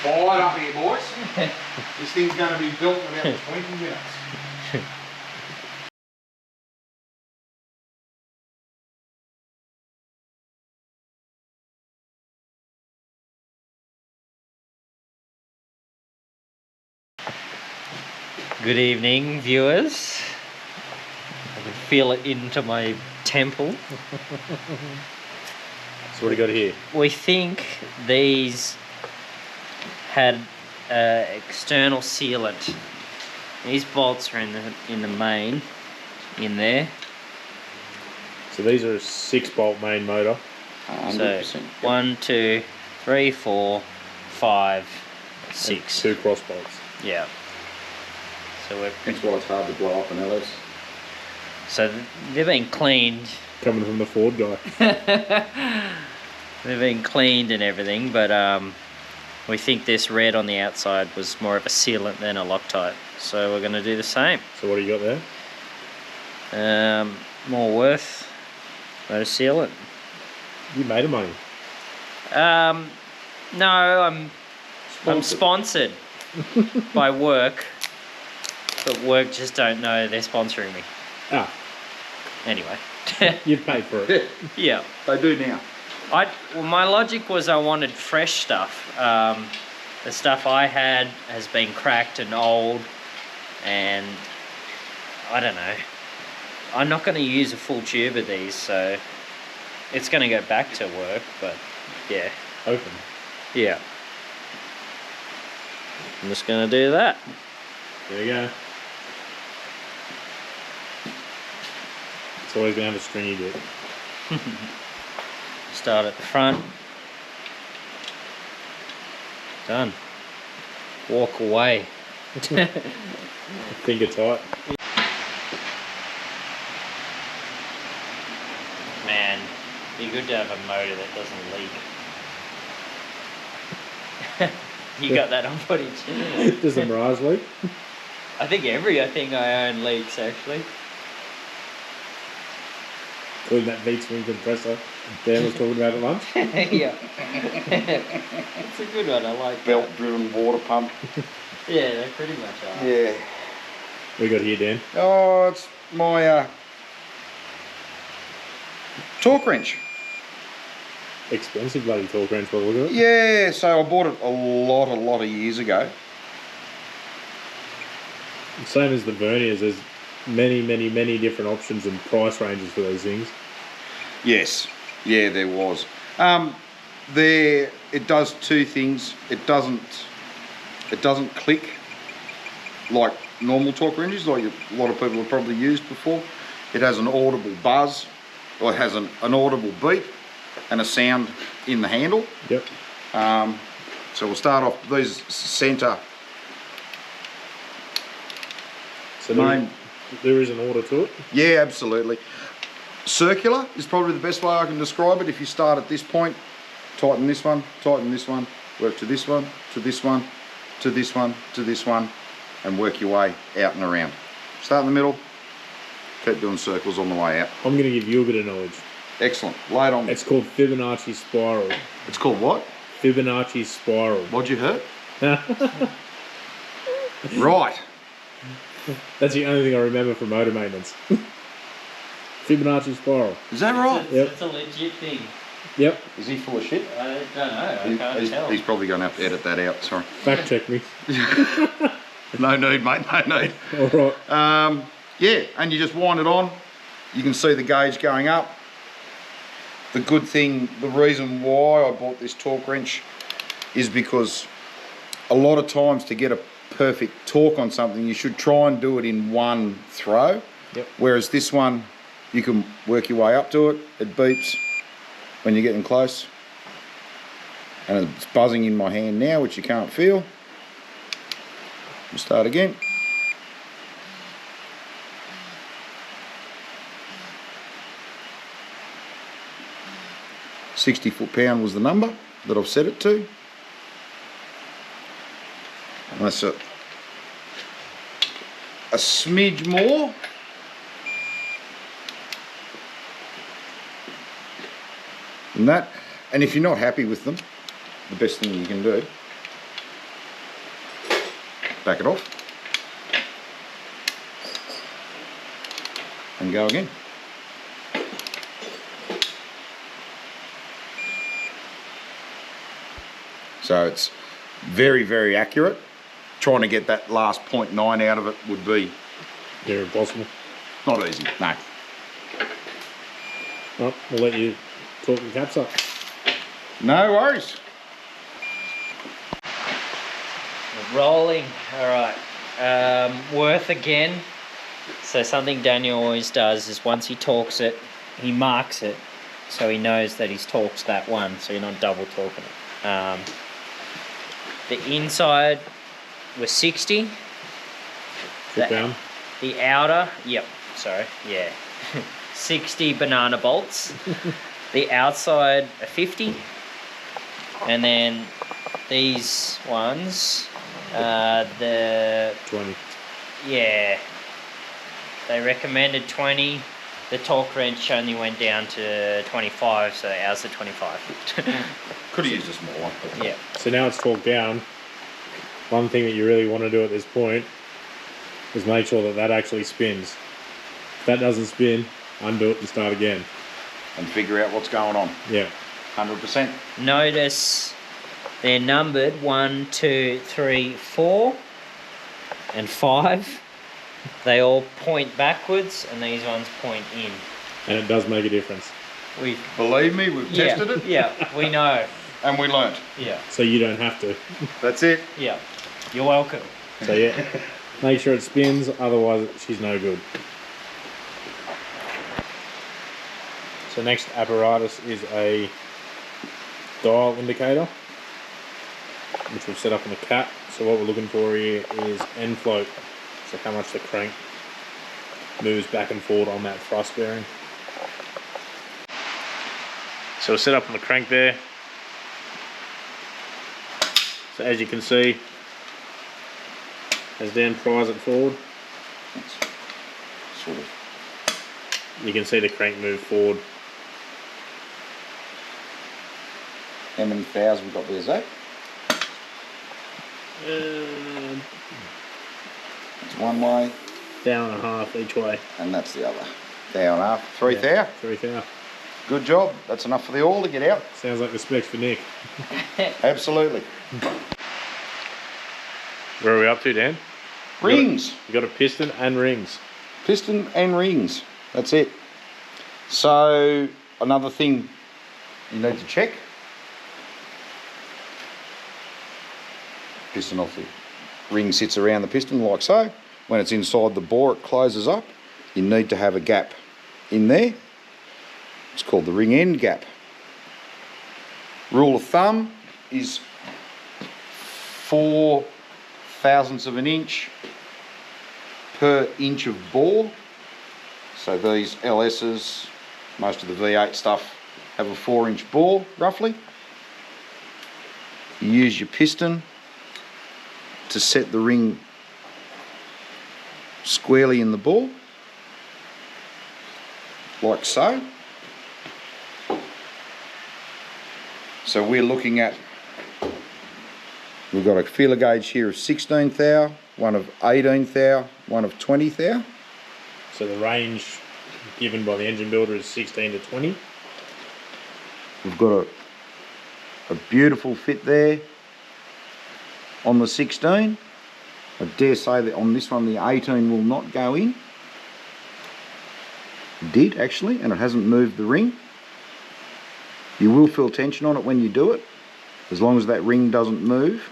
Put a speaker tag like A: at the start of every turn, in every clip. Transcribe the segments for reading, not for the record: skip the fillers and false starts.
A: Fired up here, boys. This thing's going to be built in about 20 minutes.
B: Good evening, viewers. I can feel it into my temple.
C: So what do you got here?
B: We think these had external sealant. These bolts are in the main, in there.
C: So these are a 6-bolt main motor.
A: 100%.
B: So 1, 2, 3, 4, 5, 6.
C: And 2 cross bolts.
B: Yeah. So we're
A: That's why it's hard to blow up an LS.
B: So they've been cleaned.
C: Coming from the Ford guy.
B: They've been cleaned and everything, but we think this red on the outside was more of a sealant than a Loctite. So we're going to do the same.
C: So what do you got there?
B: More worth, no sealant.
C: You made of money.
B: No, I'm sponsored by work, but work just don't know they're sponsoring me.
C: Ah,
B: Anyway.
C: you paid for it.
B: Yeah.
A: They do now.
B: Well, my logic was I wanted fresh stuff. The stuff I had has been cracked and old, and I don't know. I'm not going to use a full tube of these, so it's going to go back to work, but yeah.
C: Open.
B: Yeah. I'm just going to do that.
C: There you go. It's always going to have a stringy bit.
B: Start at the front. Done. Walk away.
C: Finger tight.
B: Man, be good to have a motor that doesn't leak. You got that on footage.
C: Does the Mirage leak?
B: I think everything I own leaks, actually.
C: Including that V-twin compressor Dan was talking about at lunch.
B: Yeah. It's a good one, I like that.
A: Belt-driven water pump.
B: Yeah, they pretty much are.
A: Yeah.
C: What you got here, Dan?
A: Oh, it's my torque wrench.
C: Expensive bloody torque wrench by the look of it.
A: Yeah, so I bought it a lot of years ago.
C: Same as the verniers, there's many different options and price ranges for these things.
A: Yes, yeah, there was. It does two things. It doesn't click like normal torque wrenches, like a lot of people have probably used before. It has an audible buzz, or it has an audible beep and a sound in the handle.
C: Yep.
A: So we'll start off with these centre.
C: So
A: Main.
C: there is an order to it.
A: Yeah, absolutely. Circular is probably the best way I can describe it. If you start at this point, tighten this one, work to this one, to this one, to this one, to this one, and work your way out and around. Start in the middle, keep doing circles on the way out.
C: I'm going to give you a bit of knowledge.
A: Excellent. Lay it on.
C: It's called Fibonacci spiral.
A: It's called what?
C: Fibonacci spiral.
A: What'd you hurt? Right.
C: That's the only thing I remember from motor maintenance. Fibonacci spiral.
A: Is that right?
C: Yep.
B: It's a legit thing.
C: Yep.
A: Is he full of shit?
B: I don't know, I can't tell.
A: He's probably going to have to edit that out, sorry.
C: Fact check me.
A: No need, mate, no need.
C: Alright.
A: Yeah, and you just wind it on. You can see the gauge going up. The good thing, the reason why I bought this torque wrench is because a lot of times to get a perfect torque on something, you should try and do it in one throw.
C: Yep.
A: Whereas this one, you can work your way up to it. It beeps when you're getting close. And it's buzzing in my hand now, which you can't feel. We'll start again. £60 foot-pound was the number that I've set it to. And that's a smidge more. And that, and if you're not happy with them, the best thing you can do back it off, and go again. So it's very, very accurate. Trying to get that last 0.9 out of it would be
C: Near impossible.
A: not easy, no.
C: Well, we'll let you talk the caps up.
A: No worries.
B: Rolling. All right. Worth again. So something Daniel always does is once he talks it, he marks it, so he knows that he's talked that one, so you're not double talking it. The inside was 60.
C: Foot down.
B: The outer, yep, sorry, yeah. 60 banana bolts. The outside are 50. And then these ones, the
C: 20.
B: yeah, they recommended 20. The torque wrench only went down to 25, so ours are 25.
A: Could have used a small one.
B: Yeah.
C: So now it's torqued down. One thing that you really want to do at this point is make sure that that actually spins. If that doesn't spin, undo it and start again.
A: And figure out what's going on.
C: Yeah.
A: 100%.
B: Notice they're numbered 1, 2, 3, 4, and 5. They all point backwards, and these ones point in.
C: And it does make a difference.
B: We
A: Believe me, we've tested it.
B: Yeah, we know.
A: And we learnt.
B: Yeah,
C: So you don't have to.
A: That's it.
B: yeah. You're welcome.
C: So yeah, make sure it spins, otherwise she's no good. So next apparatus is a dial indicator, which we've set up on the cap. So what we're looking for here is end float. So how much the crank moves back and forward on that thrust bearing. So we're set up on the crank there. So as you can see, as Dan pries it forward,
A: Sort of.
C: you can see the crank move forward.
A: How many thous we got there, Zach? It's one way,
C: Down and a half each way.
A: and that's the other. Thou and a half. 3
C: Yeah.
A: thou.
C: 3 thou.
A: Good job. That's enough for the oil to get out.
C: Sounds like the specs for Nick.
A: Absolutely.
C: Where are we up to, Dan?
A: Rings.
C: You got a piston and rings.
A: Piston and rings. That's it. So another thing you need to check. Piston off the ring sits around the piston like so. When it's inside the bore, it closes up. You need to have a gap in there. It's called the ring end gap. Rule of thumb is 4 thousandths of an inch per inch of bore. So these LS's, most of the V8 stuff, have a 4-inch bore roughly. You use your piston to set the ring squarely in the bore, like so. So we're looking at, we've got a feeler gauge here of 16 thou, one of 18 thou, one of 20 thou.
C: So the range given by the engine builder is 16 to 20.
A: We've got a beautiful fit there on the 16. I dare say that on this one the 18 will not go in. It did actually, and it hasn't moved the ring. You will feel tension on it when you do it, as long as that ring doesn't move.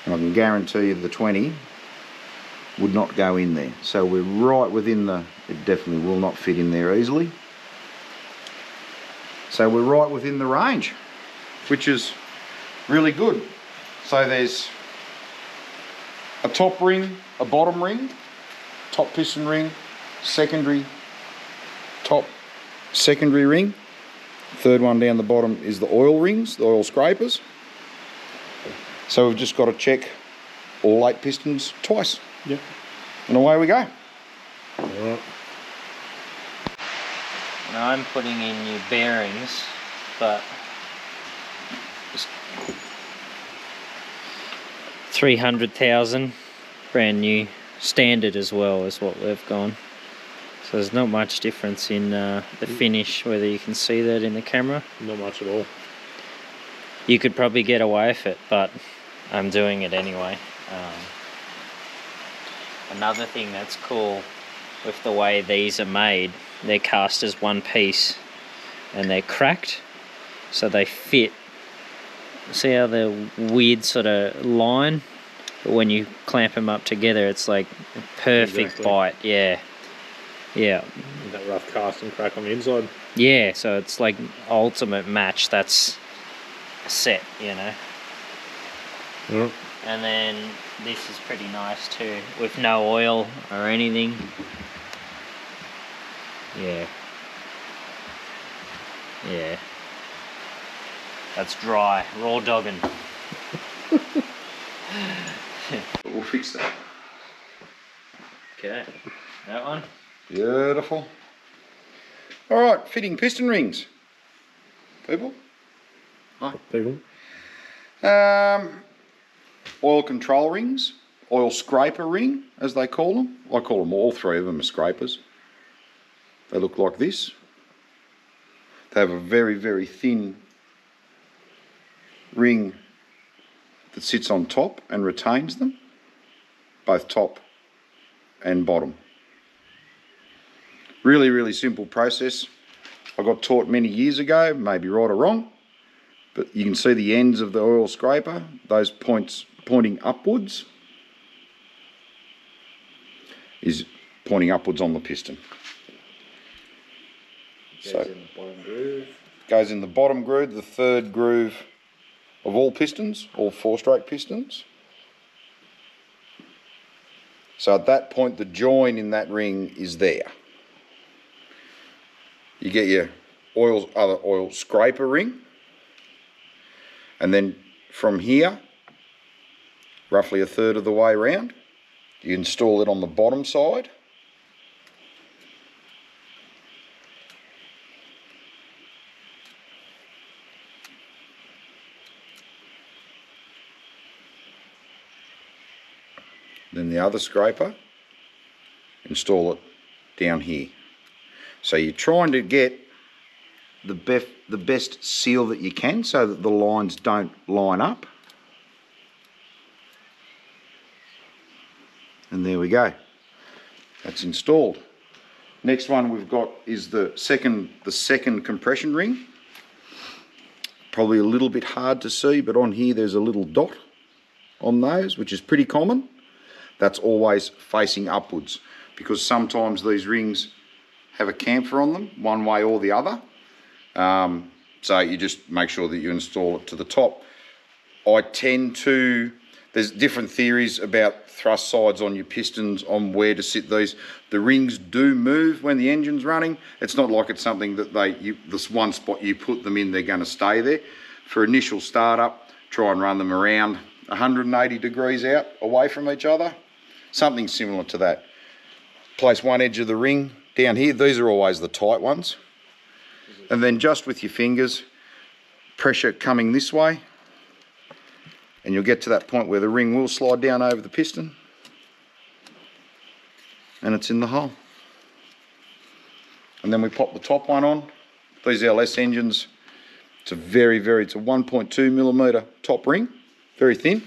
A: And I can guarantee you the 20 would not go in there. So we're right within the, it definitely will not fit in there easily. So we're right within the range, which is really good. So there's a top ring, a bottom ring, top piston ring, secondary, top secondary ring. Third one down the bottom is the oil rings, the oil scrapers. So we've just got to check all 8 pistons twice.
C: Yep.
A: And away we go.
C: Alright.
B: Now I'm putting in new bearings, but 300,000, brand new, standard as well is what we've gone. So there's not much difference in the finish, whether you can see that in the camera.
C: Not much at all.
B: You could probably get away with it, but I'm doing it anyway. Another thing that's cool with the way these are made, they're cast as one piece and they're cracked, so they fit. See how the weird sort of line? But when you clamp them up together, it's like a perfect bite. Yeah. Yeah.
C: That rough cast and crack on the inside.
B: Yeah, so it's like ultimate match. That's a set, you know.
C: Yep.
B: And then this is pretty nice too, with no oil or anything. Yeah. Yeah. That's dry, raw dogging.
A: We'll fix that.
B: Okay, that one.
A: Beautiful. All right, fitting piston rings. People? Hi.
C: People.
A: Oil control rings, oil scraper ring, as they call them. I call them all three of them are scrapers. They look like this. They have a very, very thin ring that sits on top and retains them, both top and bottom. Really, really simple process. I got taught many years ago, maybe right or wrong, but you can see the ends of the oil scraper, those points pointing upwards is pointing upwards on the piston.
B: Goes in the bottom groove.
A: Goes in the bottom groove, the third groove of all pistons, all 4-stroke pistons. So at that point, the join in that ring is there. You get your other oil scraper ring, and then from here, roughly a third of the way around, you install it on the bottom side. Then the other scraper, install it down here. So you're trying to get the best seal that you can so that the lines don't line up. And there we go. That's installed. Next one we've got is the second compression ring. Probably a little bit hard to see, but on here there's a little dot on those, which is pretty common. That's always facing upwards, because sometimes these rings have a camphor on them, one way or the other. So you just make sure that you install it to the top. There's different theories about thrust sides on your pistons, on where to sit these. The rings do move when the engine's running. It's not like it's something that this one spot you put them in, they're going to stay there. For initial startup, try and run them around 180 degrees out, away from each other. Something similar to that. Place one edge of the ring down here. These are always the tight ones. And then just with your fingers, pressure coming this way, and you'll get to that point where the ring will slide down over the piston and it's in the hole. And then we pop the top one on. These LS engines, it's a 1.2 millimeter top ring, very thin.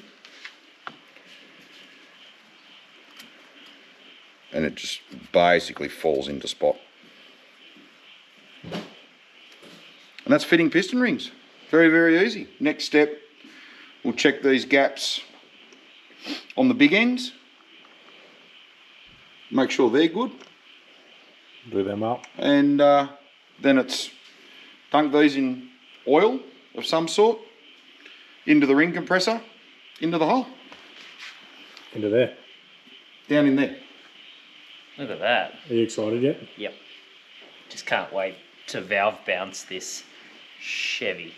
A: And it just basically falls into spot. And that's fitting piston rings. Very, very easy. Next step, we'll check these gaps on the big ends. Make sure they're good.
C: Do them up.
A: And then it's dunk these in oil of some sort into the ring compressor, into the hole.
C: Into there.
A: Down in there.
B: Look at that.
C: Are you excited yet?
B: Yep. Just can't wait to valve bounce this Chevy.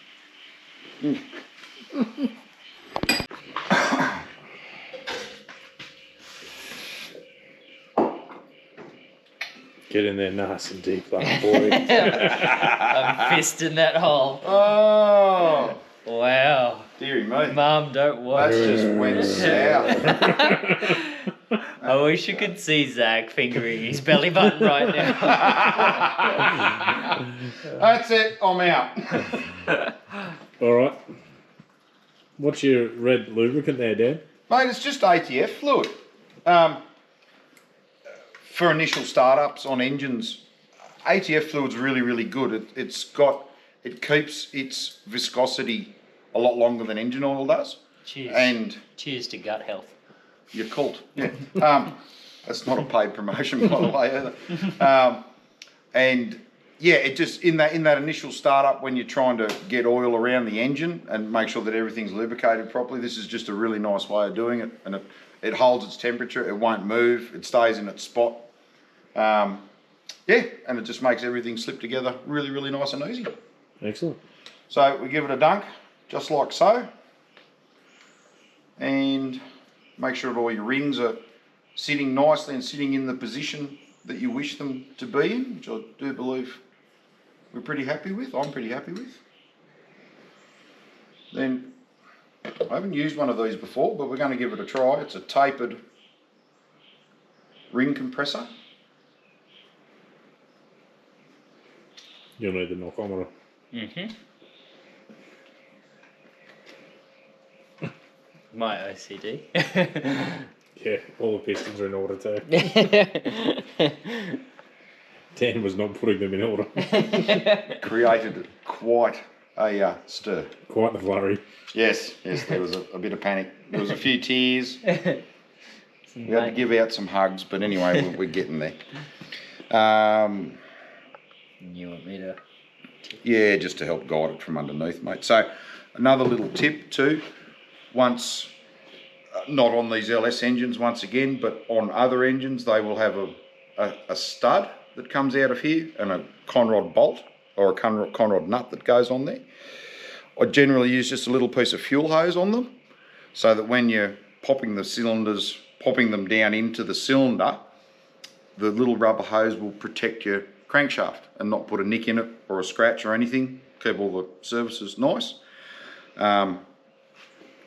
C: Get in there nice and deep, like boy.
B: I'm fisting that hole.
A: Oh!
B: Wow.
A: Deary me.
B: Mum, don't watch.
A: That's just went south.
B: I wish you could see Zach fingering his belly button right now.
A: That's it. I'm out.
C: All right. What's your red lubricant there, Dad?
A: Mate, it's just ATF fluid. For initial startups on engines, ATF fluid's really, really good. It keeps its viscosity a lot longer than engine oil does.
B: Cheers.
A: And
B: cheers to gut health.
A: Your cult. Yeah. That's not a paid promotion, by the way, either. And yeah, it just in that initial startup when you're trying to get oil around the engine and make sure that everything's lubricated properly, this is just a really nice way of doing it, and it holds its temperature. It won't move. It stays in its spot. Yeah, and it just makes everything slip together really, really nice and easy.
C: Excellent.
A: So we give it a dunk, just like so, and make sure that all your rings are sitting nicely and sitting in the position that you wish them to be in, which I do believe we're pretty happy with. I'm pretty happy with. Then, I haven't used one of these before, but we're going to give it a try. It's a tapered ring compressor.
C: You'll need the knock-on.
B: Mm-hmm. My OCD.
C: Yeah, all the pistons are in order too. Dan was not putting them in order.
A: Created quite a stir.
C: Quite the flurry.
A: Yes, there was a bit of panic. There was a few tears. We had to give out some hugs, but anyway, we're getting there.
B: You want me to?
A: Yeah, just to help guide it from underneath, mate. So another little tip too, once, not on these LS engines once again, but on other engines, they will have a stud that comes out of here and a conrod bolt or a conrod nut that goes on there. I generally use just a little piece of fuel hose on them so that when you're popping the cylinders, popping them down into the cylinder, the little rubber hose will protect your crankshaft and not put a nick in it or a scratch or anything. Keep all the surfaces nice.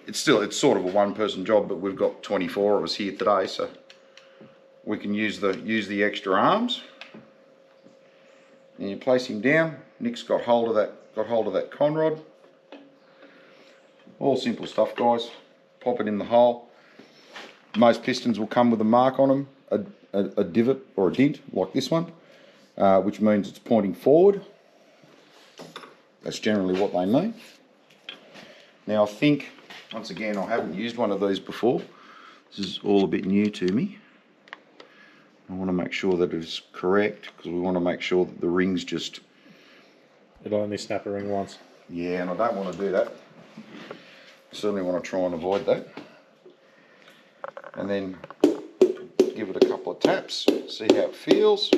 A: It's sort of a one-person job, but we've got 24 of us here today, so we can use the extra arms. And you place him down. Nick's got hold of that conrod. All simple stuff, guys. Pop it in the hole. Most pistons will come with a mark on them, a divot or a dint like this one, which means it's pointing forward. That's generally what they mean. Now I think, once again, I haven't used one of these before. This is all a bit new to me. I want to make sure that it is correct, because we want to make sure that the rings just...
C: It'll only snap a ring once.
A: Yeah, and I don't want to do that. I certainly want to try and avoid that. And then give it a couple of taps, see how it feels.